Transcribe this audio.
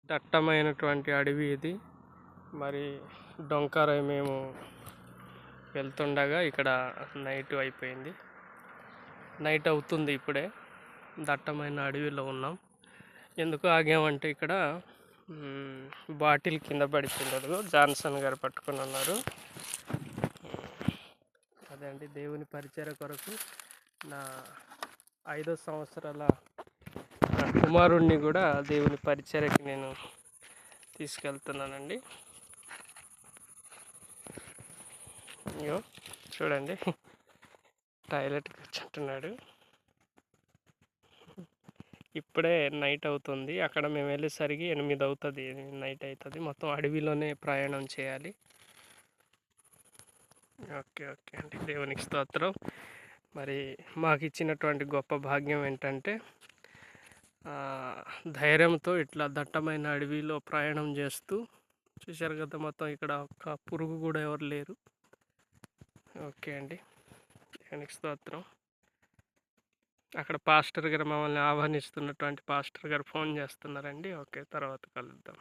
దట్టమైనటువంటి అడవి ఇది. మరి డొంకరై మేము వెళ్తుండగా ఇక్కడ నైట్ అయిపోయింది. నైట్ అవుతుంది ఇప్పుడే. దట్టమైన అడవిలో ఉన్నాం. ఎందుకు ఆగామంటే ఇక్కడ బాటిల్ కింద పడిపోయినది. జాన్సన్ గారు పట్టుకుని ఉన్నారు. అదే అండి, దేవుని పరిచర్య కొరకు నా 5వ సంవత్సరాల నా కుమారుణ్ణి కూడా దేవుని పరిచర్యకి నేను తీసుకెళ్తున్నానండి. అయ్యో చూడండి, టాయిలెట్కి కూర్చుంటున్నాడు. ఇప్పుడే నైట్ అవుతుంది. అక్కడ మేము వెళ్ళేసరికి 8 అవుతుంది, నైట్ అవుతుంది. మొత్తం అడవిలోనే ప్రయాణం చేయాలి. ఓకే ఓకే అండి, దేవునికి స్తోత్రం. మరి మాకు ఇచ్చినటువంటి గొప్ప భాగ్యం ఏంటంటే ధైర్యంతో ఇట్లా దట్టమైన అడవిలో ప్రయాణం చేస్తూ చూశారు కదా, మొత్తం ఇక్కడ ఒక్క పురుగు కూడా ఎవరు లేరు. ఓకే అండి, దేవునికి స్తోత్రం. అక్కడ పాస్టర్ గారు మమ్మల్ని ఆహ్వానిస్తున్నటువంటి పాస్టర్ గారు ఫోన్ చేస్తున్నారండి. ఓకే, తర్వాత కలుద్దాం.